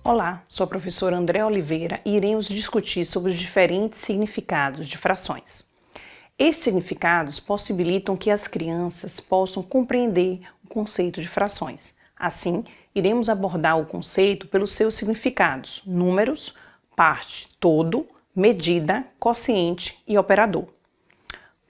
Olá, sou a professora Andréa Oliveira e iremos discutir sobre os diferentes significados de frações. Estes significados possibilitam que as crianças possam compreender o conceito de frações. Assim, iremos abordar o conceito pelos seus significados: números, parte, todo, medida, quociente e operador.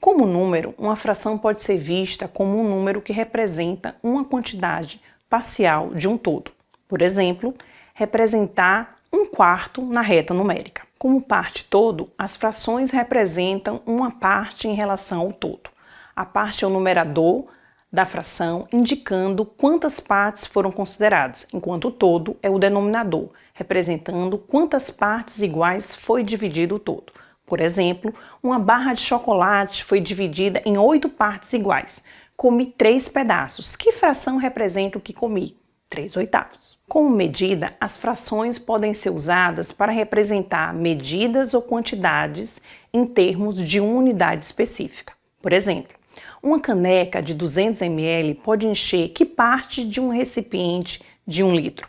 Como número, uma fração pode ser vista como um número que representa uma quantidade parcial de um todo. Por exemplo, representar 1/4 na reta numérica. Como parte todo, as frações representam uma parte em relação ao todo. A parte é o numerador da fração, indicando quantas partes foram consideradas, enquanto o todo é o denominador, representando quantas partes iguais foi dividido o todo. Por exemplo, uma barra de chocolate foi dividida em 8 partes iguais. Comi 3 pedaços. Que fração representa o que comi? 3/8. Como medida, as frações podem ser usadas para representar medidas ou quantidades em termos de uma unidade específica. Por exemplo, uma caneca de 200 ml pode encher que parte de um recipiente de 1 litro?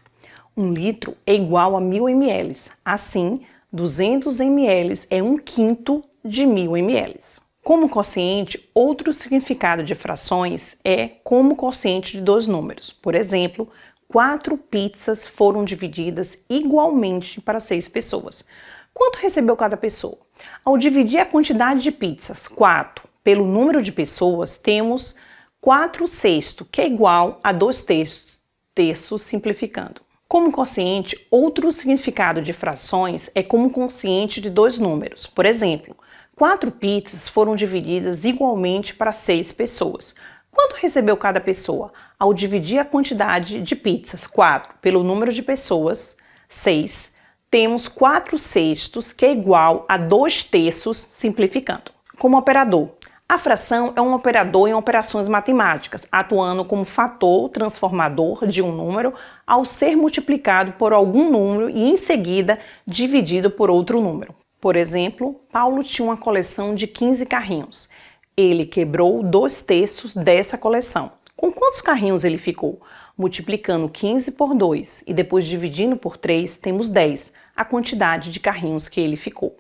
1 litro é igual a 1000 ml. Assim, 200 ml é 1/5 de 1000 ml. Como quociente, outro significado de frações é como quociente de dois números. Por exemplo, 4 pizzas foram divididas igualmente para 6 pessoas. Quanto recebeu cada pessoa? Ao dividir a quantidade de pizzas, 4, pelo número de pessoas, temos 4/6, que é igual a 2/3, simplificando. Como quociente, outro significado de frações é como quociente de dois números. Por exemplo, 4 pizzas foram divididas igualmente para 6 pessoas. Quanto recebeu cada pessoa? Ao dividir a quantidade de pizzas, 4, pelo número de pessoas, 6, temos 4/6, que é igual a 2/3, simplificando. Como operador, a fração é um operador em operações matemáticas, atuando como fator transformador de um número ao ser multiplicado por algum número e em seguida dividido por outro número. Por exemplo, Paulo tinha uma coleção de 15 carrinhos. Ele quebrou 2/3 dessa coleção. Com quantos carrinhos ele ficou? Multiplicando 15 por 2 e depois dividindo por 3, temos 10, a quantidade de carrinhos que ele ficou.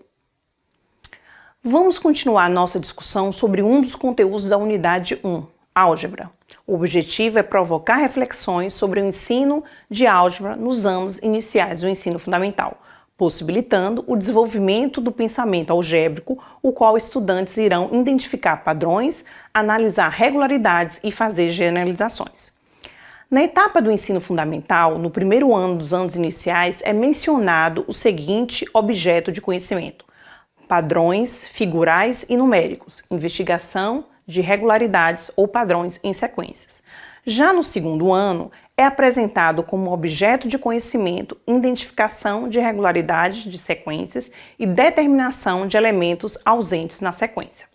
Vamos continuar nossa discussão sobre um dos conteúdos da unidade 1, álgebra. O objetivo é provocar reflexões sobre o ensino de álgebra nos anos iniciais do ensino fundamental, possibilitando o desenvolvimento do pensamento algébrico, o qual estudantes irão identificar padrões, analisar regularidades e fazer generalizações. Na etapa do ensino fundamental, no primeiro ano dos anos iniciais, é mencionado o seguinte objeto de conhecimento: padrões figurais e numéricos, investigação de regularidades ou padrões em sequências. Já no segundo ano, é apresentado como objeto de conhecimento identificação de regularidades de sequências e determinação de elementos ausentes na sequência.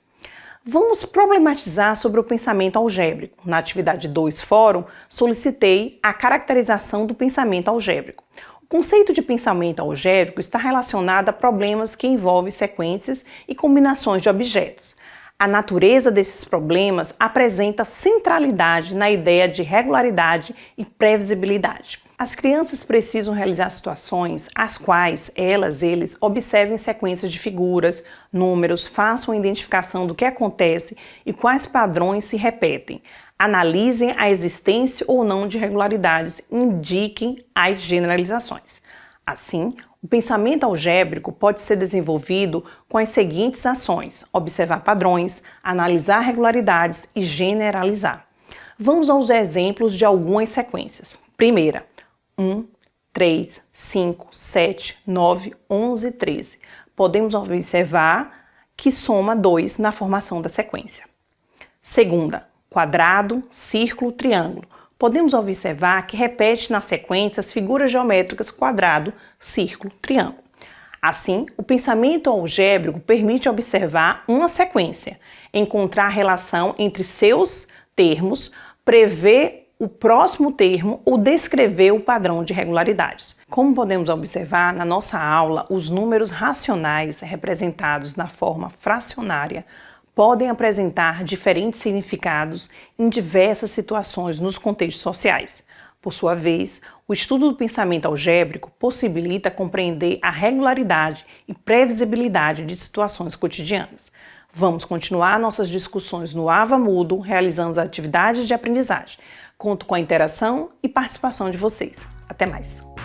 Vamos problematizar sobre o pensamento algébrico. Na atividade 2 fórum, solicitei a caracterização do pensamento algébrico. O conceito de pensamento algébrico está relacionado a problemas que envolvem sequências e combinações de objetos. A natureza desses problemas apresenta centralidade na ideia de regularidade e previsibilidade. As crianças precisam realizar situações às quais eles observem sequências de figuras, números, façam a identificação do que acontece e quais padrões se repetem. Analisem a existência ou não de regularidades e indiquem as generalizações. Assim, o pensamento algébrico pode ser desenvolvido com as seguintes ações: observar padrões, analisar regularidades e generalizar. Vamos aos exemplos de algumas sequências. Primeira, 1, 3, 5, 7, 9, 11, 13. Podemos observar que soma 2 na formação da sequência. Segunda, quadrado, círculo, triângulo. Podemos observar que repete na sequência as figuras geométricas quadrado, círculo, triângulo. Assim, o pensamento algébrico permite observar uma sequência, encontrar a relação entre seus termos, prever o próximo termo ou descrever o padrão de regularidades. Como podemos observar na nossa aula, os números racionais representados na forma fracionária podem apresentar diferentes significados em diversas situações nos contextos sociais. Por sua vez, O estudo do pensamento algébrico possibilita compreender a regularidade e previsibilidade de situações cotidianas. Vamos continuar nossas discussões no AVA Moodle, realizando as atividades de aprendizagem. Conto com a interação e participação de vocês. Até mais!